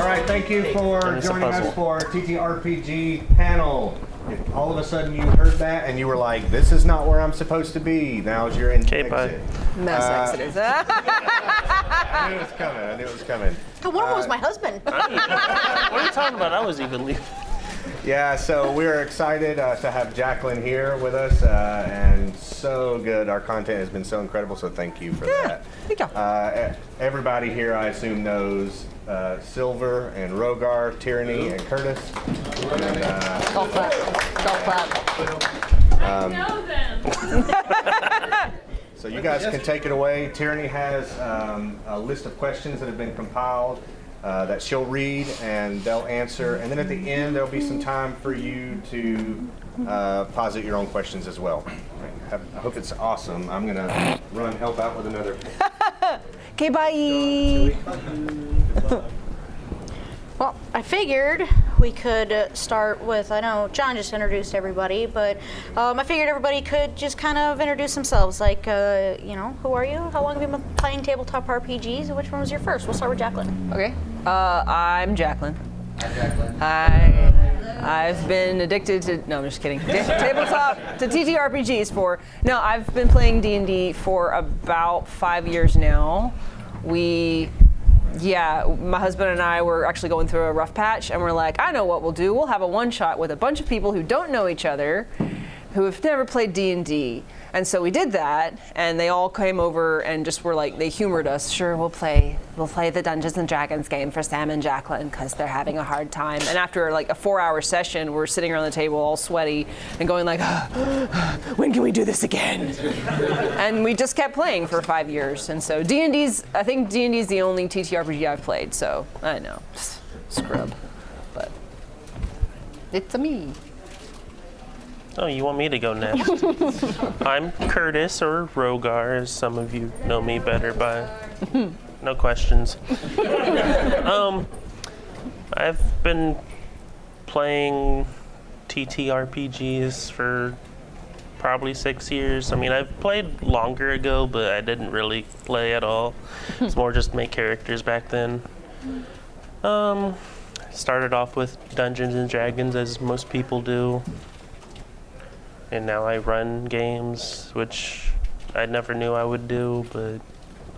All right, thank you for joining us for our TTRPG panel. If all of a sudden you heard that and you were like, this is not where I'm supposed to be, now's your exit. Mass exodus. I knew it was coming. I knew it was coming. One of them was my husband. What are you talking about? I was even leaving. Yeah, so we're excited to have Jaclyn here with us, and so good. Our content has been so incredible, so thank you for that. Thank you. Everybody here, I assume, knows Silver and Rogar, Tieranie, and Curtis. And, Golf clap. Golf clap. I know them. So you guys can take it away. Tieranie has a list of questions that have been compiled that she'll read and they'll answer. And then at the end, there'll be some time for you to posit your own questions as well. I hope it's awesome. I'm going to run help out with another. Okay, bye. Well, I figured we could start with, I know John just introduced everybody, but I figured everybody could just kind of introduce themselves. Like, who are you? How long have you been playing tabletop RPGs? And which one was your first? We'll start with Jaclyn. Okay. I'm Jaclyn. I'm Jaclyn. I've been addicted to, no, I'm just kidding. Tabletop to TTRPGs I've been playing D&D for about 5 years now. My husband and I were actually going through a rough patch, and we're like, I know what we'll do. We'll have a one-shot with a bunch of people who don't know each other, who have never played D&D. And so we did that, and they all came over and just were like, they humored us. Sure, we'll play the Dungeons and Dragons game for Sam and Jaclyn because they're having a hard time. And after like a 4-hour session, we're sitting around the table all sweaty and going like, when can we do this again? And we just kept playing for 5 years. And so I think D&D's the only TTRPG I've played. So I know, scrub, but it's a me. Oh, you want me to go next? I'm Curtis, or Rogar, as some of you know me better by. No questions. I've been playing TTRPGs for probably 6 years. I mean, I've played longer ago, but I didn't really play at all. It's more just make characters back then. Started off with Dungeons and Dragons, as most people do. And now I run games, which I never knew I would do, but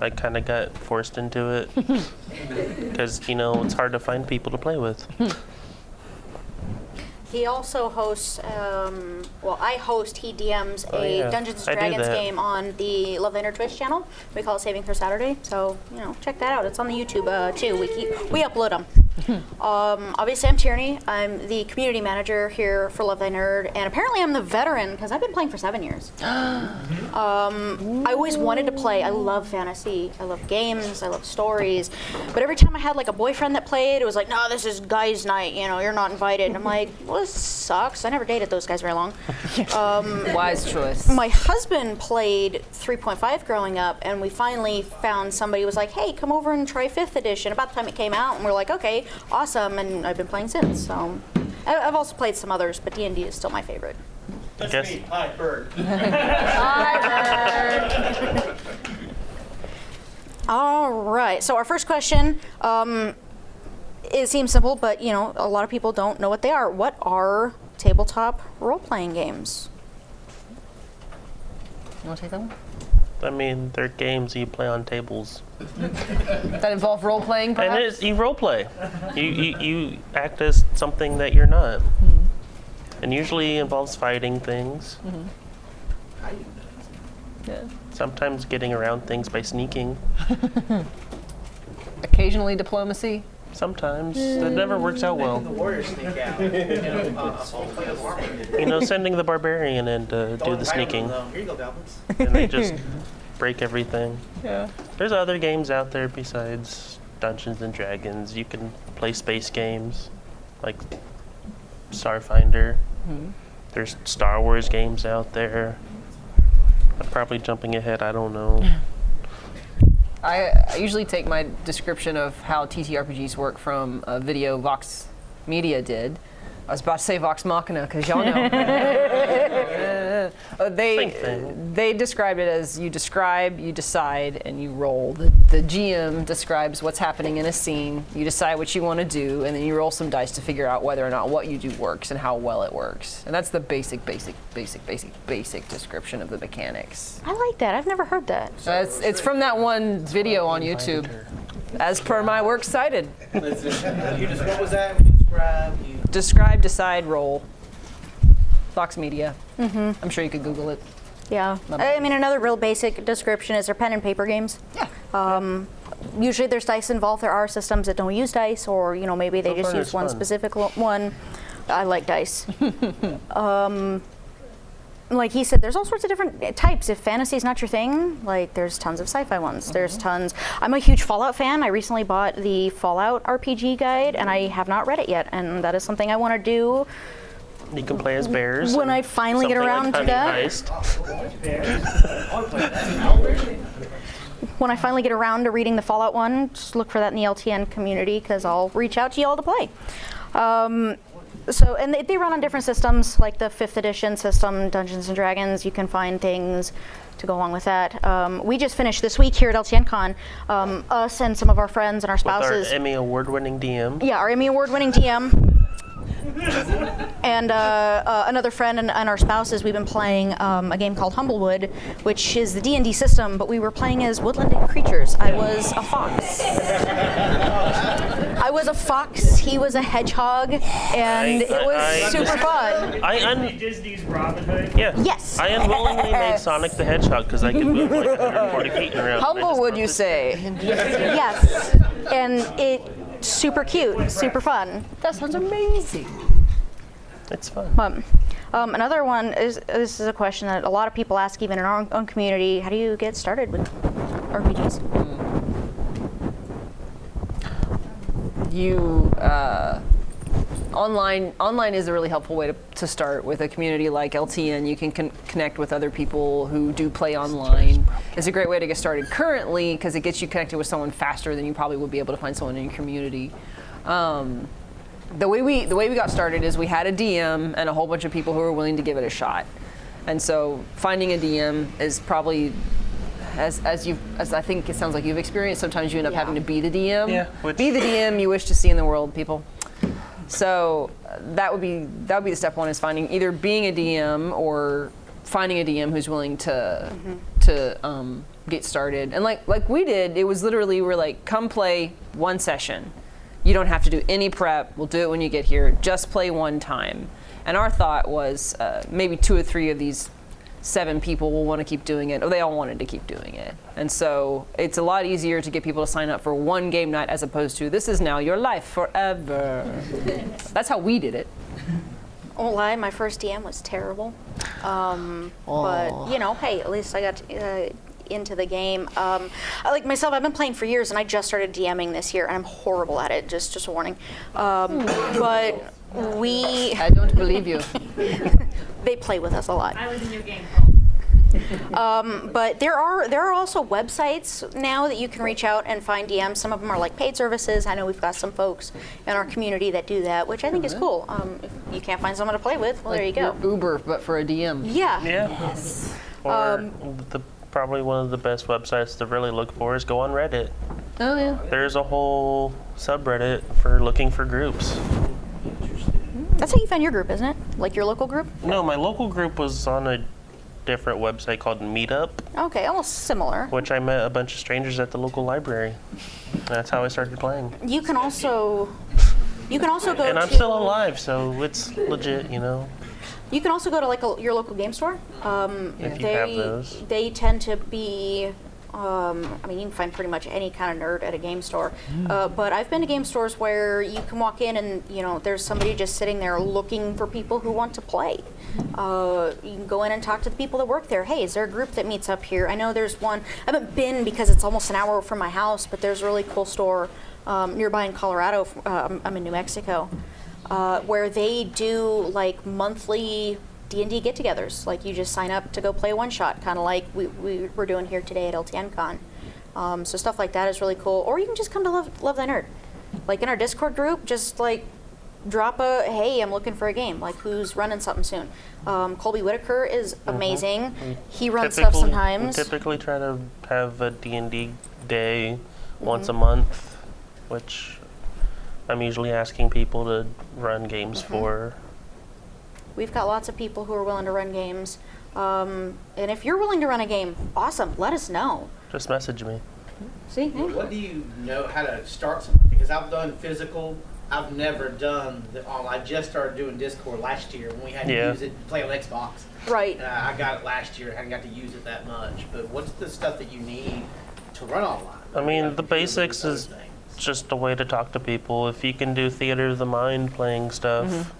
I kind of got forced into it. Because, it's hard to find people to play with. He also hosts, he DMs a Dungeons & Dragons game on the Love Inner Twitch channel. We call it Saving for Saturday. So, check that out. It's on the YouTube, too. We upload them. Obviously, I'm Tieranie. I'm the community manager here for Love Thy Nerd, and apparently I'm the veteran because I've been playing for 7 years. I always wanted to play. I love fantasy. I love games. I love stories. But every time I had like a boyfriend that played, it was like, no, this is guys' night. You're not invited. And I'm like, well, this sucks. I never dated those guys very long. Wise choice. My husband played 3.5 growing up, and we finally found somebody who was like, hey, come over and try 5th edition. About the time it came out, and we're like, okay, awesome, and I've been playing since. So I've also played some others, but D&D is still my favorite. That's me. Hi, Bird. Hi, Bird. All right. So our first question, it seems simple, but a lot of people don't know what they are. What are tabletop role-playing games? You want to take that one? I mean, they're games you play on tables. That involve role-playing, perhaps? And you role-play. You act as something that you're not. And usually involves fighting things. Yeah. Sometimes getting around things by sneaking. Occasionally diplomacy. Sometimes. That never works out well. The warriors sneak out. Sending the barbarian in to do the sneaking. Here you go, goblins. And they just break everything. Yeah. There's other games out there besides Dungeons and Dragons. You can play space games like Starfinder. There's Star Wars games out there. I'm probably jumping ahead, I don't know. I usually take my description of how TTRPGs work from a video Vox Media did. I was about to say Vox Machina, because y'all know. Same thing. They described it as you describe, you decide, and you roll. The GM describes what's happening in a scene. You decide what you want to do, and then you roll some dice to figure out whether or not what you do works and how well it works. And that's the basic description of the mechanics. I like that. I've never heard that. It's from that one video on YouTube. As per my works cited. You just, what was that? You Describe, decide, roll. Fox Media. I'm sure you could Google it. Yeah. I mean, another real basic description is they're pen and paper games. Yeah. Usually there's dice involved. There are systems that don't use dice, or maybe they just use one specific one. I like dice. Like he said, there's all sorts of different types. If fantasy is not your thing, like there's tons of sci-fi ones. There's tons. I'm a huge Fallout fan. I recently bought the Fallout RPG guide, and I have not read it yet. And that is something I want to do. You can play as bears. When I finally get around to that. When I finally get around to reading the Fallout one, just look for that in the LTN community, because I'll reach out to you all to play. And they run on different systems, like the 5th edition system, Dungeons and Dragons. You can find things to go along with that. We just finished this week here at LTNcon, us and some of our friends and our spouses. With our Emmy award-winning DM. Yeah, our Emmy award-winning DM. And another friend and our spouses, we've been playing a game called Humblewood, which is the D&D system, but we were playing as woodland creatures. I was a fox. He was a hedgehog, and it was super fun. Disney's Robin Hood. Yeah. Yes. I unwillingly made Sonic the Hedgehog because I could move like 140 feet around. Humblewood, you say? Yes. And it's super cute, super fun. That sounds amazing. It's fun. Another one is, this is a question that a lot of people ask, even in our own community. How do you get started with RPGs? Online is a really helpful way to start with a community like LTN. You can connect with other people who do play online. It's a great way to get started currently because it gets you connected with someone faster than you probably would be able to find someone in your community. The way we got started is we had a DM and a whole bunch of people who were willing to give it a shot. And so finding a DM is probably, as I think it sounds like you've experienced, sometimes you end up having to be the DM. Yeah, be the DM you wish to see in the world, people. So that would be the step one, is either being a DM or finding a DM who's willing to get started. And like we did, it was literally, we're like, come play one session. You don't have to do any prep. We'll do it when you get here. Just play one time. And our thought was maybe 2 or 3 of these 7 people will want to keep doing it, or they all wanted to keep doing it. And so it's a lot easier to get people to sign up for one game night as opposed to, this is now your life forever. That's how we did it. I won't lie, my first DM was terrible. But, hey, at least I got into the game. Like myself, I've been playing for years, and I just started DMing this year, and I'm horrible at it, just a warning. But I don't believe you. They play with us a lot. I was in your game. But there are also websites now that you can reach out and find DMs. Some of them are like paid services. I know we've got some folks in our community that do that, which I think is cool. If you can't find someone to play with, well, there you go. Uber, but for a DM. Yeah. Yes. Or probably one of the best websites to really look for is go on Reddit. Oh, yeah. There's a whole subreddit for looking for groups. That's how you found your group, isn't it? Like your local group? No, my local group was on a different website called Meetup. Okay, almost similar. Which I met a bunch of strangers at the local library. That's how I started playing. You can also go and I'm still alive, so it's legit, You can also go to like your local game store. If you have those. They tend to be, you can find pretty much any kind of nerd at a game store. But I've been to game stores where you can walk in and, there's somebody just sitting there looking for people who want to play. You can go in and talk to the people that work there. Hey, is there a group that meets up here? I know there's one. I haven't been because it's almost an hour from my house, but there's a really cool store nearby in Colorado. I'm in New Mexico, where they do like monthly D&D get-togethers. Like you just sign up to go play one shot, kind of like we're doing here today at LTNcon. So stuff like that is really cool. Or you can just come to Love Thy Nerd. Like in our Discord group, just like drop a, hey, I'm looking for a game, like who's running something soon. Colby Whitaker is amazing. He runs stuff sometimes. We typically try to have a D&D day once a month, which I'm usually asking people to run games for. We've got lots of people who are willing to run games. And if you're willing to run a game, awesome, let us know. Just message me. See? Hey. What do you know how to start something? Because I've done physical. I've never done the online. I just started doing Discord last year when we had to use it to play on Xbox. Right. I got it last year. I hadn't got to use it that much. But what's the stuff that you need to run online? I mean, the basics is just a way to talk to people. If you can do theater of the mind, playing stuff.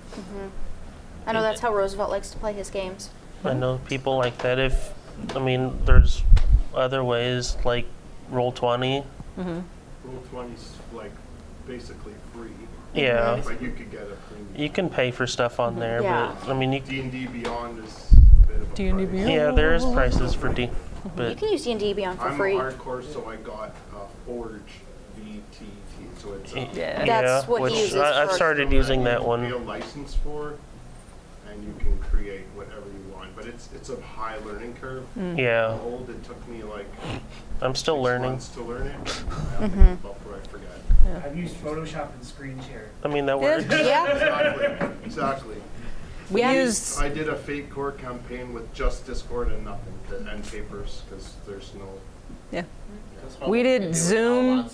I know that's how Roosevelt likes to play his games. I know people like that. There's other ways like Roll20. Roll20's like basically free. Yeah. But you could get a premium. You can pay for stuff on there, Yeah. but I mean, D&D Beyond is a bit of a D&D price. Beyond? yeah, there is prices for D, You but can use D&D Beyond for I'm free. hardcore, so I got Forge VTT. So it's Yeah. That's what he which uses I've for- started using that Pay a one. license for, and you can create whatever you want. But it's a high learning curve. Yeah, Old, it took me like I'm still 6 learning. months to learn it. Before I forgot. I've used Photoshop and screen share. I mean, that works. Yeah. Exactly. We Yeah. used. I did a fake core campaign with just Discord and nothing and papers because there's no. Yeah. We did Zoom.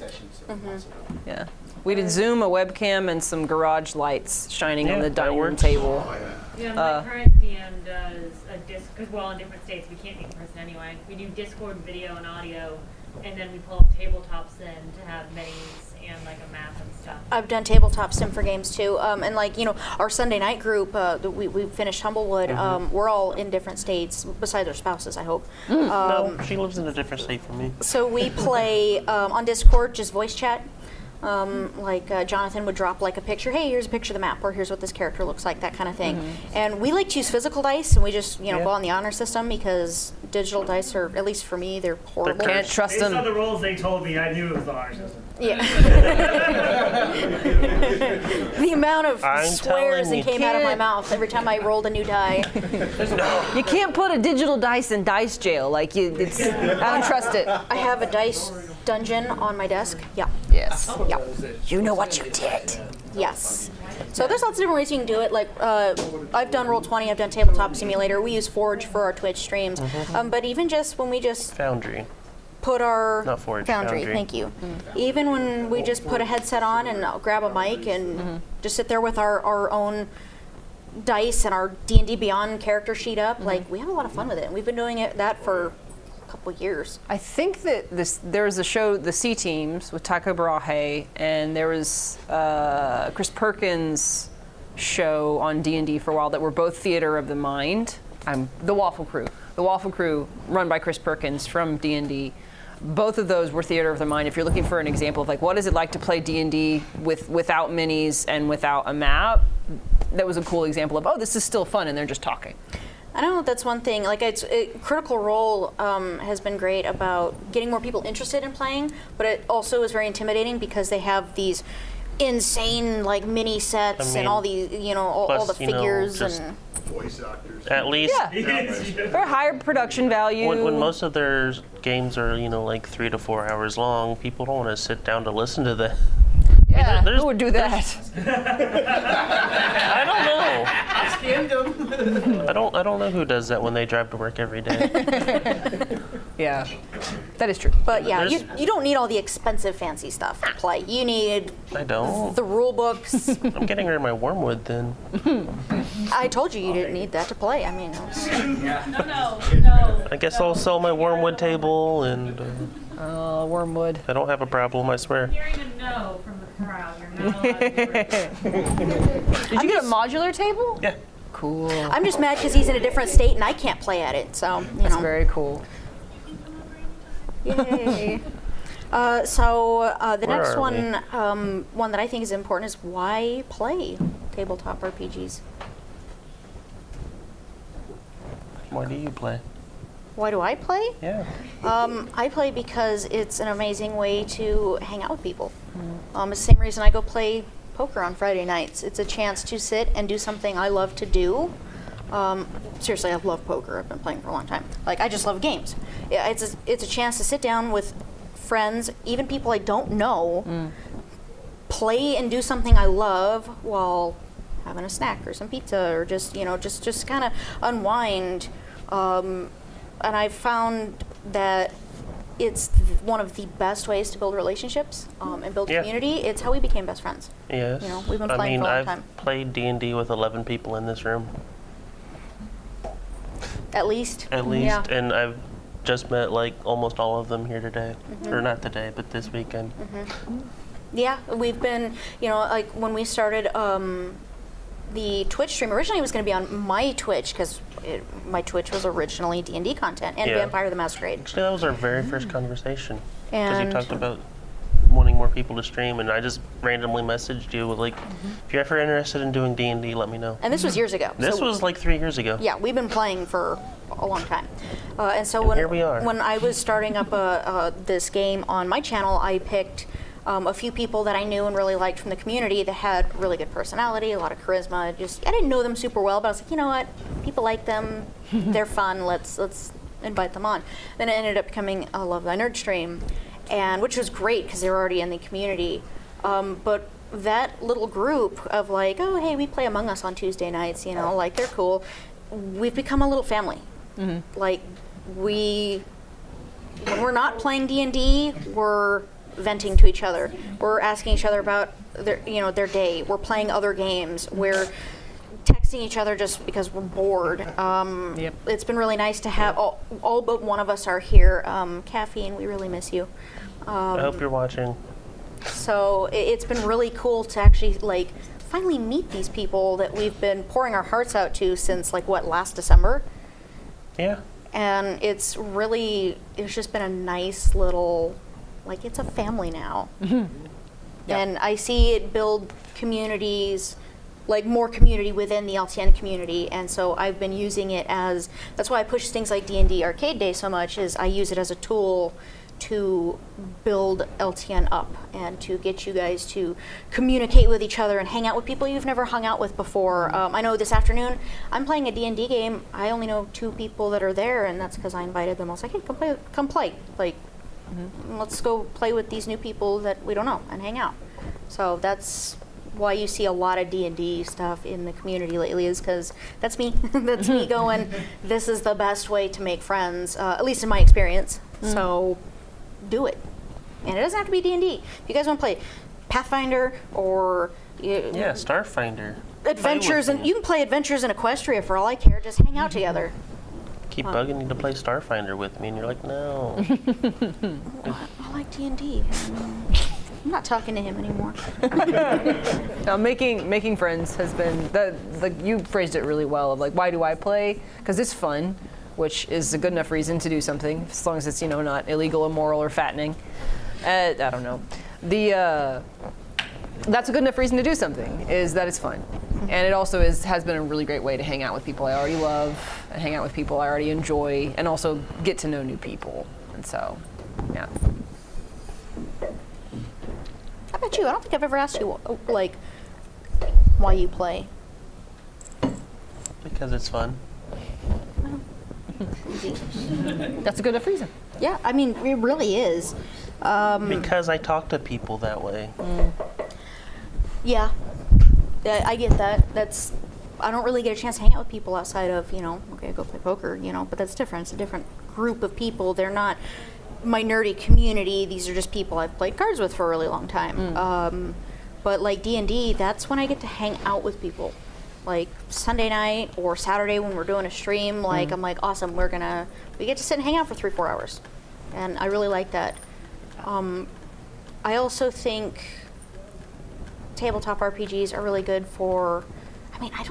Yeah. We did Zoom, a webcam, and some garage lights shining on Yeah, the that dining room works. table. Oh, yeah. Yeah, my current DM does a disc, because we're all in different states, we can't meet in person anyway. We do Discord video and audio, and then we pull up tabletops in to have minis and like a map and stuff. I've done tabletop sim for games too, and like our Sunday night group, we finished Humblewood. We're all in different states, besides our spouses, I hope. No, she lives in a different state from me. So we play on Discord, just voice chat. Jonathan would drop like a picture. Hey, here's a picture of the map, or here's what this character looks like, that kind of thing. And we like to use physical dice, and we just go on the honor system because digital dice are, at least for me, they're horrible. Can't trust Based on them. the rules they told me, I knew it was the honor system. Yeah. The amount of I'm swears telling that you. came out of my mouth every time I rolled a new die. You can't put a digital dice in dice jail. Like I don't trust it. I have a dice dungeon on my desk. Yeah. Yes. Yeah. You know what you did. Yes. So there's lots of different ways you can do it. Like I've done Roll20, I've done Tabletop Simulator. We use Forge for our Twitch streams. But even just when we just Foundry. put our Not Forge, Foundry, Foundry. thank you. Even when we just put a headset on and grab a mic and just sit there with our own dice and our D&D Beyond character sheet up, like we have a lot of fun with it. And we've been doing that for a couple years. I think that there was a show, The C Teams, with Tycho Brahe, and there was Chris Perkins' show on D&D for a while that were both theater of the mind. The Waffle Crew. The Waffle Crew, run by Chris Perkins from D&D. Both of those were theater of the mind. If you're looking for an example of like what is it like to play D&D without minis and without a map, that was a cool example of, this is still fun and they're just talking. I don't know if that's one thing. Like, Critical Role has been great about getting more people interested in playing, but it also is very intimidating because they have these insane like mini sets and all these, all the figures and Voice actors. At least For higher production value. when most of their games are, like 3 to 4 hours long, people don't want to sit down to listen to that. yeah, there's- who would do that? I don't know. I scammed them. I don't know who does that when they drive to work every day. Yeah, that is true. But yeah, There's- you don't need all the expensive fancy stuff to play. You need I don't. the rule books. I'm getting rid of my wormwood then. I told you didn't need that to play. I mean, it was, No. I guess I'll sell my wormwood table and Wormwood. I don't have a problem, I swear. Hearing a no from the crowd, you're not allowed to do it. Did you get a modular table? Yeah. Cool. I'm just mad because he's in a different state and I can't play at it. So That's very cool. Yay. The Where next are one that I think is important is why play tabletop RPGs? Why do you play? Why do I play? Yeah. I play because it's an amazing way to hang out with people. It's the same reason I go play poker on Friday nights. It's a chance to sit and do something I love to do. Seriously, I love poker. I've been playing for a long time. Like, I just love games. Yeah, it's a chance to sit down with friends, even people I don't know, play and do something I love while having a snack or some pizza, or just kind of unwind. And I've found that it's one of the best ways to build relationships and build community. It's how we became best friends. Yes. You know, we've been playing for a long time. I've played D&D with 11 people in this room. At least. Yeah. And I've just met like almost all of them here today. Or not today, but this weekend. Yeah, we've been, like when we started the Twitch stream, originally it was going to be on my Twitch, because my Twitch was originally D&D content and Vampire the Masquerade. Actually, that was our very first conversation. Because you And talked about wanting more people to stream, and I just randomly messaged you with like, if you're ever interested in doing D&D, let me know. this was years ago. This was like 3 years ago. Yeah, we've been playing for a long time. And so here we are. when I was starting up this game on my channel, I picked a few people that I knew and really liked from the community that had really good personality, a lot of charisma. I didn't know them super well, but I was like, you know what? People like them. They're fun. Let's invite them on. Then it ended up becoming a Love Thy Nerd stream, and which was great because they were already in the community. But that little group of like, oh, hey, we play Among Us on Tuesday nights, like they're cool. We've become a little family. Like when we're not playing D&D, we're venting to each other. We're asking each other about their day. We're playing other games. We're texting each other just because we're bored. It's been really nice to have all but one of us are here. Caffeine, we really miss you. I hope you're watching. So it's been really cool to actually like finally meet these people that we've been pouring our hearts out to since last December. Yeah. And it's just been a nice little, it's a family now. And I see it build communities, more community within the LTN community. And so I've been using it that's why I push things like D&D Arcade Day so much, is I use it as a tool to build LTN up and to get you guys to communicate with each other and hang out with people you've never hung out with before. I know this afternoon I'm playing a D&D game. I only know 2 people that are there, and that's because I invited them. I was like, hey, come play. Let's go play with these new people that we don't know and hang out. So that's why you see a lot of D&D stuff in the community lately, is because that's me. That's me going, this is the best way to make friends, at least in my experience. So do it. And it doesn't have to be D&D. If you guys want to play Pathfinder or Starfinder. Adventures, and you can play Adventures in Equestria for all I care. Just hang out together. Keep bugging you to play Starfinder with me, and you're like, no. I like D&D. I'm not talking to him anymore. Now, making friends has been you phrased it really well. Of why do I play? Because it's fun, which is a good enough reason to do something, as long as it's not illegal, immoral, or fattening. I don't know. That's a good enough reason to do something, is that it's fun. And it also has been a really great way to hang out with people I already love, and hang out with people I already enjoy, and also get to know new people. And so, yeah. How about you? I don't think I've ever asked you, why you play. Because it's fun. That's a good enough reason. Yeah, I mean, it really is. Because I talk to people that way. Yeah, I get that. I don't really get a chance to hang out with people outside of, okay, go play poker, but that's different. It's a different group of people. They're not my nerdy community. These are just people I've played cards with for a really long time. But like D&D, that's when I get to hang out with people. Like Sunday night or Saturday when we're doing a stream, I'm like, awesome, we get to sit and hang out for 3-4 hours. And I really like that. I also think tabletop RPGs are really good for,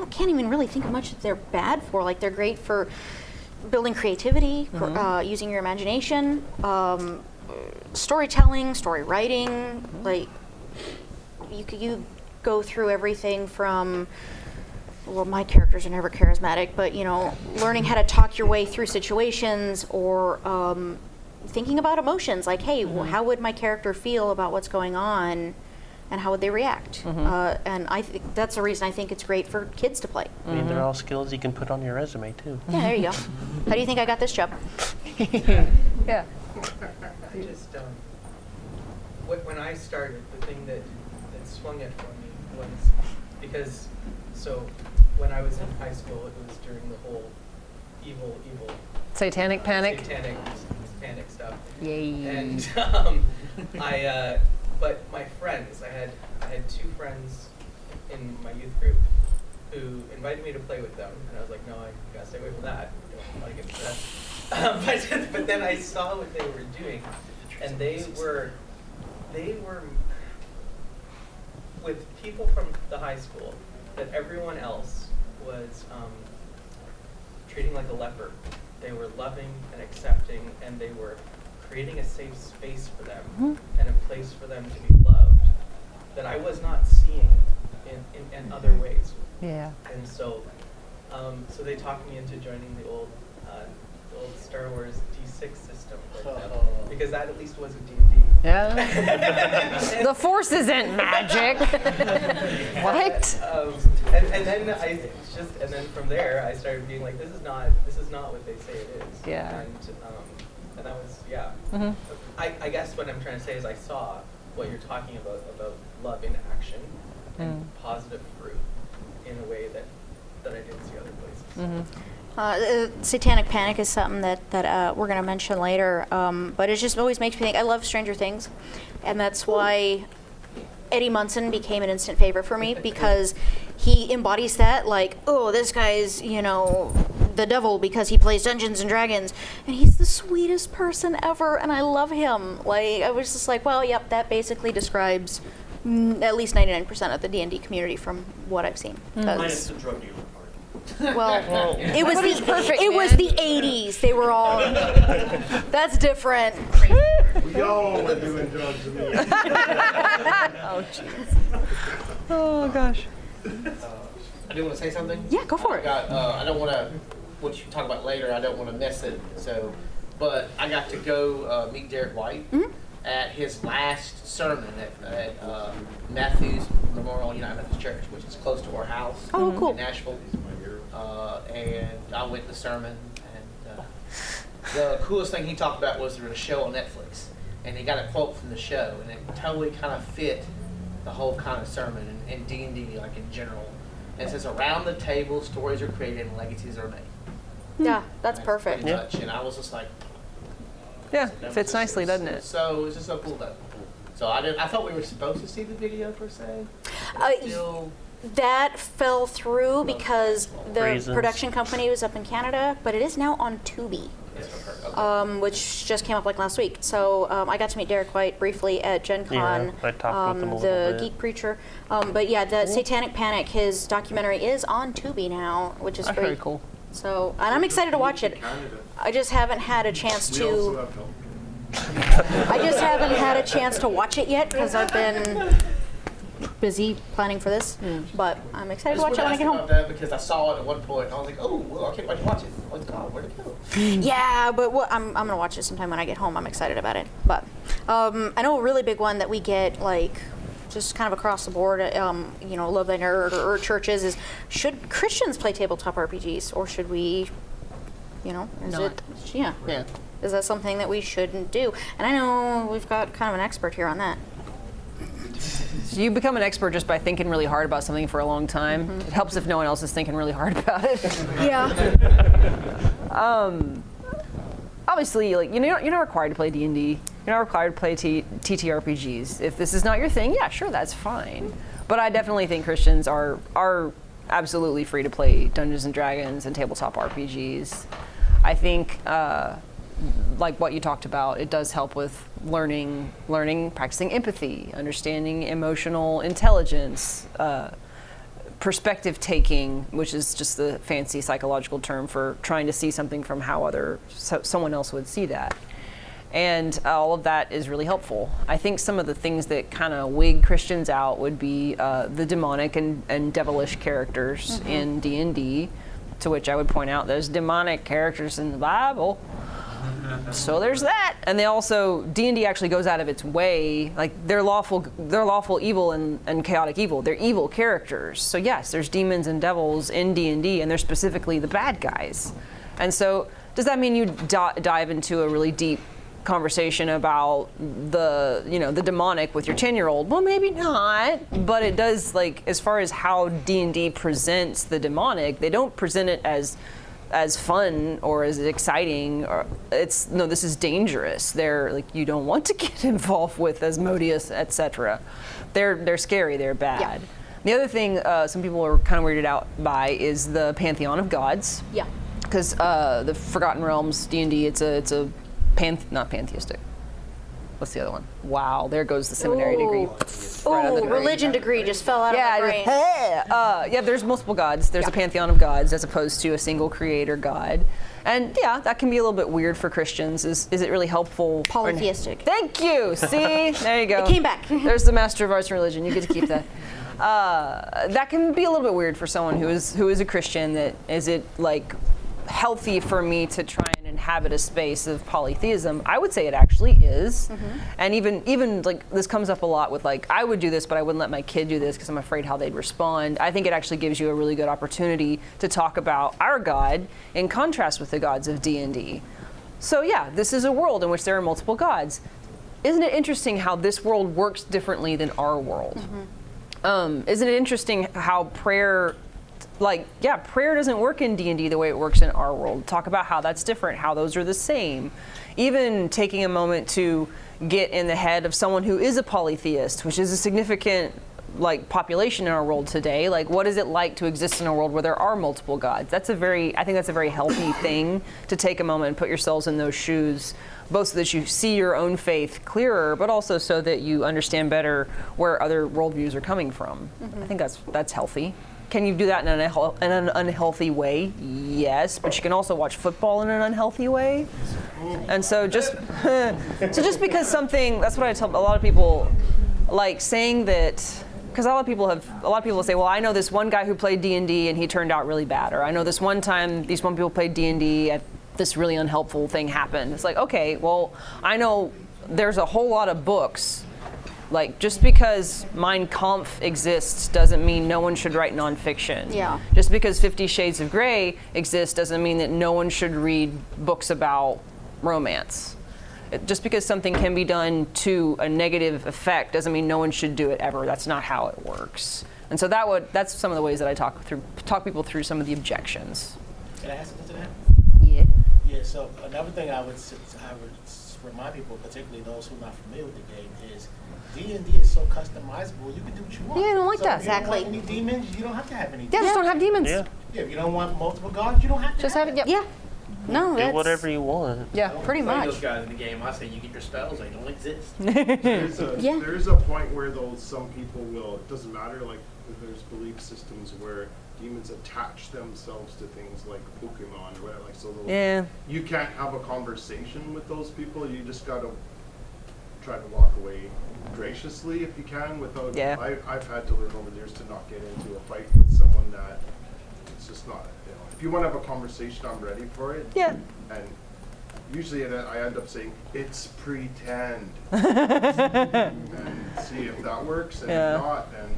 can't even really think of much that they're bad for. They're great for building creativity, for, using your imagination, storytelling, story writing. You go through everything from, well, my characters are never charismatic, but learning how to talk your way through situations, or thinking about emotions. Hey, how would my character feel about what's going on? and how would they react? And I think that's the reason I think it's great for kids to play. I mean, they're all skills you can put on your resume too. Yeah, there you go. How do you think I got this job? Yeah. I just, when I started, the thing that swung it for me was because, so when I was in high school, it was during the whole evil Satanic panic. satanic stuff. Yay. And but my friends, I had 2 friends in my youth group who invited me to play with them, and I was like, no, I gotta stay away from that. I don't want to get that. But then I saw what they were doing, and they were with people from the high school that everyone else was treating like a leper. They were loving and accepting, and they were creating a safe space for them and a place for them to be loved that I was not seeing in other ways. Yeah. And so, so they talked me into joining the old Star Wars D6 system with them, because that at least was a D&D. Yeah. The Force isn't magic. What? And then from there I started being like, this is not what they say it is. Yeah. And that was I guess what I'm trying to say is I saw what you're talking about love in action and positive fruit in a way that I didn't see other places. Satanic Panic is something that we're going to mention later, but it just always makes me think. I love Stranger Things, and that's why Eddie Munson became an instant favorite for me, because he embodies that, like, oh, this guy's, the devil because he plays Dungeons and Dragons, and he's the sweetest person ever, and I love him. Like, I was just like, well, yep, that basically describes at least 99% of the D&D community from what I've seen. Minus the drug dealer part. Well, it was the 80s. They were all. That's different. We all were doing drugs in the 80s. Oh, jeez. Oh, gosh. I do want to say something. Yeah, go for it. I don't want to. What you talk about later, I don't want to miss it. So, but I got to go meet Derek White at his last sermon at Matthews Memorial United Methodist Church, which is close to our house in Nashville. And I went to the sermon, and the coolest thing he talked about was there was a show on Netflix, and he got a quote from the show, and it totally kind of fit the whole kind of sermon and D&D, like in general. And it says, around the table, stories are created and legacies are made. Yeah, that's perfect. Pretty much, and I was just like, yeah, fits nicely, doesn't it? So it's just so cool though. So I thought we were supposed to see the video per se. That fell through because the Reasons. production company was up in Canada, but it is now on Tubi, which just came up like last week. So I got to meet Derek White briefly at Gen Con, I talked with him a little the bit. Geek Preacher. But yeah, the Satanic Panic, his documentary is on Tubi now, which is That's great. very cool. So, and I'm excited to watch it. I just haven't had a chance We also to. have help. I just haven't had a chance to watch it yet because I've been busy planning for this. But I'm excited to watch it when I get home. About that because I saw it at one point and I was like, oh, well, I can't wait to watch it. Oh God, where'd it go? Yeah, but I'm gonna watch it sometime when I get home. I'm excited about it. But I know a really big one that we get like just kind of across the board. Love Thy Nerd or churches is, should Christians play tabletop RPGs or should we? Yeah. Is that something that we shouldn't do? And I know we've got kind of an expert here on that. So you become an expert just by thinking really hard about something for a long time. It helps if no one else is thinking really hard about it. Yeah. Obviously, like you're not required to play D&D. You're not required to play TTRPGs. If this is not your thing, yeah, sure, that's fine. But I definitely think Christians are absolutely free to play Dungeons and Dragons and tabletop RPGs. I think, like what you talked about, it does help with learning, practicing empathy, understanding emotional intelligence, perspective taking, which is just the fancy psychological term for trying to see something from how someone else would see that. And all of that is really helpful. I think some of the things that kind of wig Christians out would be the demonic and devilish characters in D&D, to which I would point out there's demonic characters in the Bible. So there's that. And they also, D&D actually goes out of its way, like they're lawful evil and chaotic evil. They're evil characters. So yes, there's demons and devils in D&D, and they're specifically the bad guys. And so does that mean you dive into a really deep conversation about the demonic with your 10-year-old? Well, maybe not, but it does, like, as far as how D&D presents the demonic, they don't present it as fun or as exciting, or this is dangerous. They're like, you don't want to get involved with Asmodeus, etc. They're scary, they're bad. Yeah. The other thing some people are kind of weirded out by is the pantheon of gods. Yeah. Because the Forgotten Realms D&D, it's a not pantheistic. What's the other one? Wow, there goes the seminary degree. Religion degree just fell out of my brain. There's multiple gods. There's a pantheon of gods as opposed to a single creator god. And yeah, that can be a little bit weird for Christians. Is it really helpful? Polytheistic. Thank you. See? There you go. It came back. There's the Master of Arts and Religion. You get to keep that. That can be a little bit weird for someone who is a Christian. That is it like healthy for me to try and inhabit a space of polytheism? I would say it actually is. And even like this comes up a lot with like, I would do this, but I wouldn't let my kid do this because I'm afraid how they'd respond. I think it actually gives you a really good opportunity to talk about our God in contrast with the gods of D&D. So yeah, this is a world in which there are multiple gods. Isn't it interesting how this world works differently than our world? Isn't it interesting how prayer doesn't work in D&D the way it works in our world. Talk about how that's different, how those are the same. Even taking a moment to get in the head of someone who is a polytheist, which is a significant population in our world today. Like, what is it like to exist in a world where there are multiple gods? I think that's a very healthy thing to take a moment and put yourselves in those shoes, both so that you see your own faith clearer, but also so that you understand better where other worldviews are coming from. I think that's healthy. Can you do that in an unhealthy way? Yes, but you can also watch football in an unhealthy way. And so just because something, that's what I tell a lot of people, like saying that, because a lot of people say, well, I know this one guy who played D&D and he turned out really bad, or I know this one time these one people played D&D and this really unhelpful thing happened. It's like, okay, well, I know there's a whole lot of books. Like, just because Mein Kampf exists doesn't mean no one should write nonfiction. Yeah. Just because 50 Shades of Grey exists doesn't mean that no one should read books about romance. Just because something can be done to a negative effect doesn't mean no one should do it ever. That's not how it works. And so that's some of the ways that I talk people through some of the objections. Can I ask you to that? Yeah. Yeah, so another thing I would remind people, particularly those who are not familiar with the game, is D&D is so customizable, you can do what you want. Yeah, I don't like that. If you don't want any demons, you don't have to have any demons. Yeah, just don't have demons. Yeah. Yeah, if you don't want multiple gods, you don't have to Just have it, Yeah. No, Do that's whatever you want. Yeah, Pretty Play much. those guys in the game. I say you get your spells, they don't exist. There's a point where some people will, it doesn't matter, like there's belief systems where demons attach themselves to things like Pokemon or whatever, like so you can't have a conversation with those people, you just gotta try to walk away graciously if you can without, I've had to learn over the years to not get into a fight with someone that it's just not, if you want to have a conversation, I'm ready for it. Yeah. And usually I end up saying, it's pretend. And see if that works, and if not, then...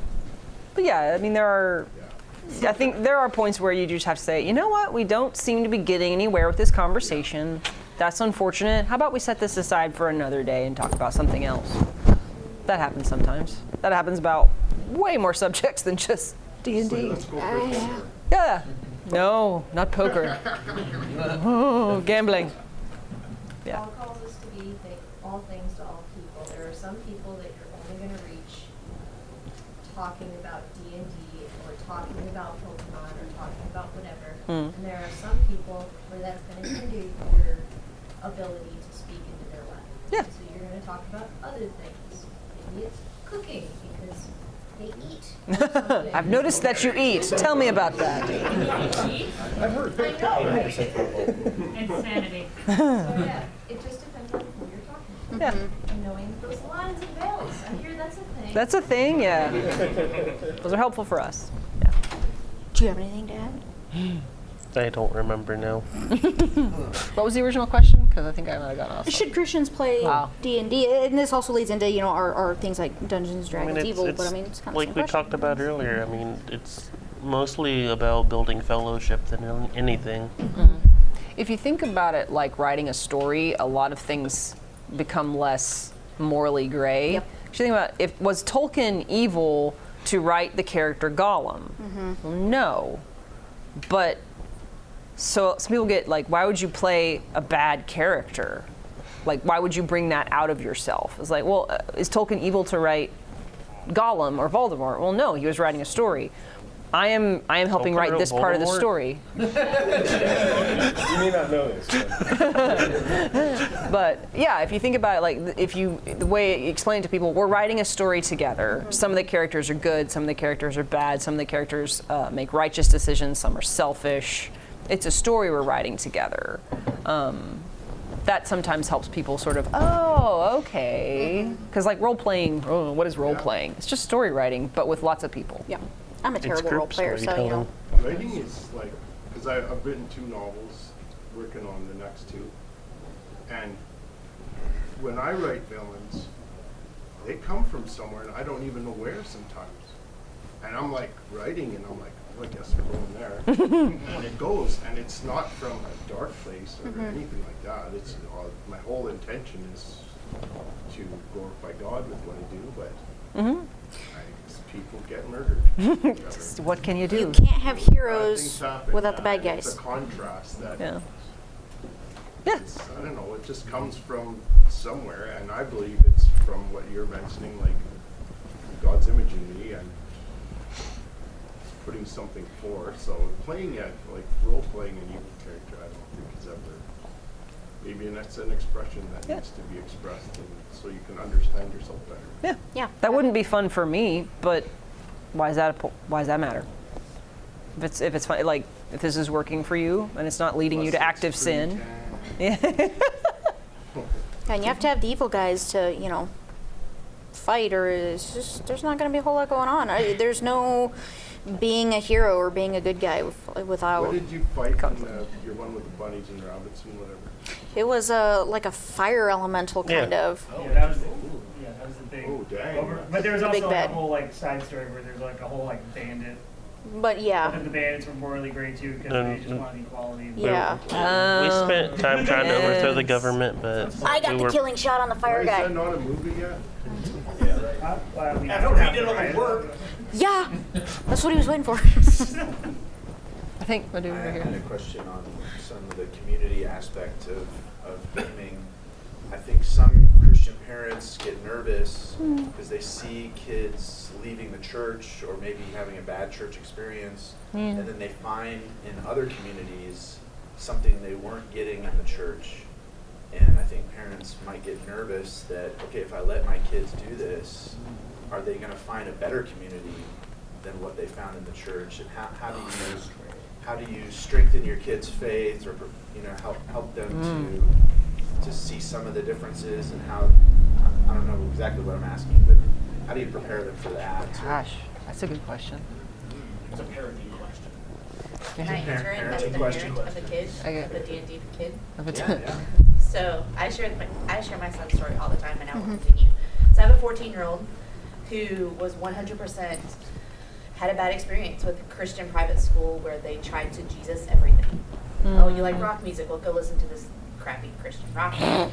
But yeah, I mean, I think there are points where you just have to say, you know what, we don't seem to be getting anywhere with this conversation. That's unfortunate. How about we set this aside for another day and talk about something else? That happens sometimes. That happens about way more subjects than just D&D. So let's go for poker. Yeah. No, not poker. Oh, gambling. Yeah. Paul calls us to be all things to all people. There are some people that you're only going to reach talking about D&D or talking about Pokemon or talking about whatever. And there are some people where that's going to hinder your ability to speak into their life. Yeah. So you're going to talk about other things. Maybe it's cooking because they eat. I've noticed that you eat. Tell me about that. I've heard. I know, right? Insanity. So yeah, it just depends on who you're talking to. Yeah. And knowing those lines and veils. I hear that's a thing. That's a thing, yeah. Those are helpful for us. Yeah. Do you have anything to add? I don't remember now. What was the original question? Because I think I might have gotten off. Should Christians play D&D? And this also leads into, you know, our things like Dungeons, Dragons, Evil, but I mean, it's kind of like we talked about earlier. I mean, it's mostly about building fellowship than anything. Mm-hmm. If you think about it like writing a story, a lot of things become less morally gray. Yep. If you think about it, was Tolkien evil to write the character Gollum? Mm-hmm. Well, no. But so some people get like, why would you play a bad character? Like, why would you bring that out of yourself? It's like, well, is Tolkien evil to write Gollum or Voldemort? Well, no, he was writing a story. I am helping write this part of the story. You may not know this. But yeah, if you think about it, like the way you explain it to people, we're writing a story together. Some of the characters are good, some of the characters are bad, some of the characters make righteous decisions, some are selfish. It's a story we're writing together. That sometimes helps people sort of, oh, okay. Because like role-playing, what is role-playing? It's just story writing, but with lots of people. Yeah. I'm a terrible role player, so you know. Writing is like, because I've written 2 novels, working on the next 2. And when I write villains, they come from somewhere and I don't even know where sometimes. And I'm like writing and I'm like, oh, I guess we're going there. And it goes, and it's not from a dark place or anything like that. It's my whole intention is to glorify God with what I do, but people get murdered. What can you do? You can't have heroes without the bad guys. It's a contrast that. Yeah. I don't know. It just comes from somewhere, and I believe it's from what you're mentioning, like God's image in me, and putting something forth. So playing it, like role playing an evil character, I don't think is ever. Maybe that's an expression that needs to be expressed, and so you can understand yourself better. Yeah, yeah. That wouldn't be fun for me, but why does that matter? If it's fun, like if this is working for you and it's not leading you to active sin. Yeah. And you have to have the evil guys to, you know, fight, or it's just there's not going to be a whole lot going on. There's no being a hero or being a good guy without. What did you fight in your one with the bunnies and rabbits and whatever? It was like a fire elemental kind of. Yeah, that was the big. Oh dang! But there was also like a whole like side story where there's like a whole like bandit. But yeah. But the bandits were morally great too because they just wanted equality. Yeah. We spent time trying to overthrow the government, but I got the killing shot on the fire guy. Is that not a movie yet? After we did all the work. Yeah, that's what he was waiting for. I think we'll do over here. I had a question on some of the community aspect of gaming. I think some Christian parents get nervous because they see kids leaving the church or maybe having a bad church experience, and then they find in other communities something they weren't getting in the church. And I think parents might get nervous that, okay, if I let my kids do this, are they going to find a better community than what they found in the church? And how do you strengthen your kids' faith, or help them to see some of the differences, and how, I don't know exactly what I'm asking, but how do you prepare them for that? Gosh, that's a good question. It's a parenting question. Can I answer it as the parent of a kid, of a D&D kid? Yeah. So I share my son's story all the time, and I will continue. So I have a 14-year-old who was 100% had a bad experience with a Christian private school where they tried to Jesus everything. Oh, you like rock music? Well, go listen to this crappy Christian rock music.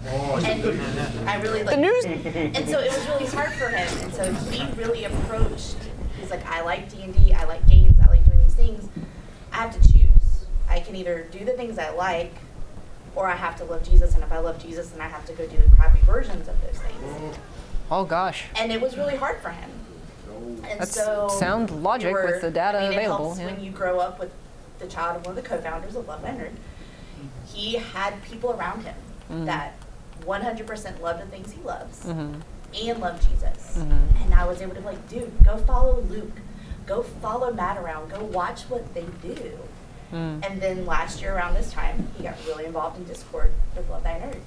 And I really like the news. And so it was really hard for him. And so he really approached, he's like, I like D&D, I like games, I like doing these things. I have to choose. I can either do the things I like, or I have to love Jesus, and if I love Jesus, then I have to go do the crappy versions of those things. Oh gosh. And it was really hard for him. And That's so sound logic with the data available. It helps when you grow up with the child of one of the co-founders of Love Leonard. He had people around him that 100% love the things he loves and love Jesus. And I was able to be like, dude, go follow Luke. Go follow Matt around. Go watch what they do. And then last year around this time, he got really involved in Discord with Love Thy Nerd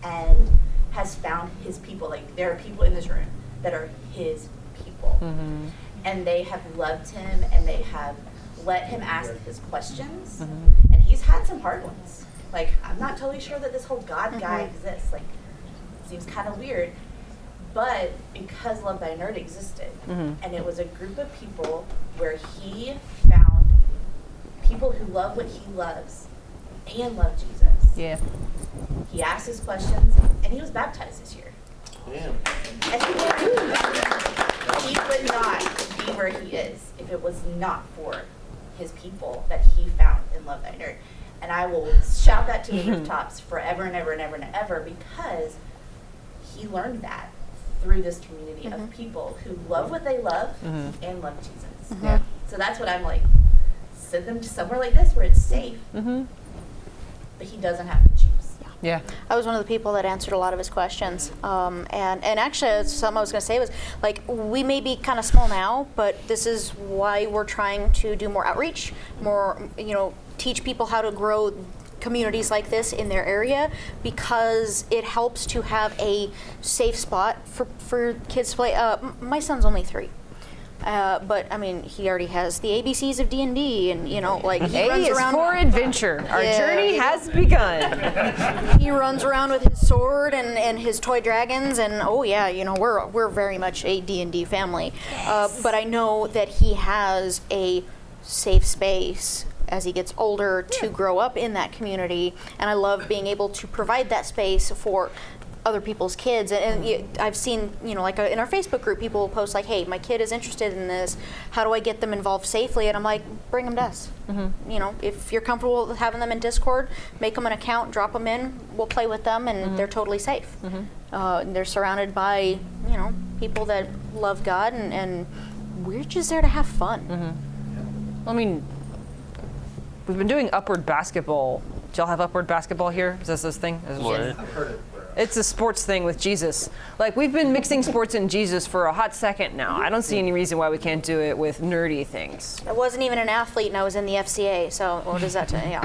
and has found his people. Like, there are people in this room that are his people. And they have loved him, and they have let him ask his questions, and he's had some hard ones. Like, I'm not totally sure that this whole God guy exists. Like, seems kind of weird. But because Love Thy Nerd existed, and it was a group of people where he found people who love what he loves and love Jesus. Yeah. He asked his questions, and he was baptized this year. Yeah. And he would not be where he is if it was not for his people that he found in Love Thy Nerd. And I will shout that to the rooftops forever and ever and ever and ever, because he learned that through this community of people who love what they love and love Jesus. Yeah. So that's what I'm like, send them to somewhere like this where it's safe, but he doesn't have to choose. Yeah. I was one of the people that answered a lot of his questions. And actually, something I was going to say was, like, we may be kind of small now, but this is why we're trying to do more outreach, more, teach people how to grow communities like this in their area, because it helps to have a safe spot for kids to play. My son's only 3. But I mean, he already has the ABCs of D&D, and he runs around for adventure. Our journey has begun. He runs around with his sword and his toy dragons, and we're very much a D&D family. Yes. But I know that he has a safe space as he gets older to grow up in that community, and I love being able to provide that space for other people's kids. And I've seen, in our Facebook group, people will post like, hey, my kid is interested in this, how do I get them involved safely? And I'm like, bring them to us. If you're comfortable with having them in Discord, make them an account, drop them in, we'll play with them, and they're totally safe. They're surrounded by people that love God, and we're just there to have fun. I mean, we've been doing Upward Basketball. Do y'all have Upward Basketball here? Is this thing? What? I've heard it. It's a sports thing with Jesus. Like, we've been mixing sports and Jesus for a hot second now. I don't see any reason why we can't do it with nerdy things. I wasn't even an athlete, and I was in the FCA, so what does that tell you?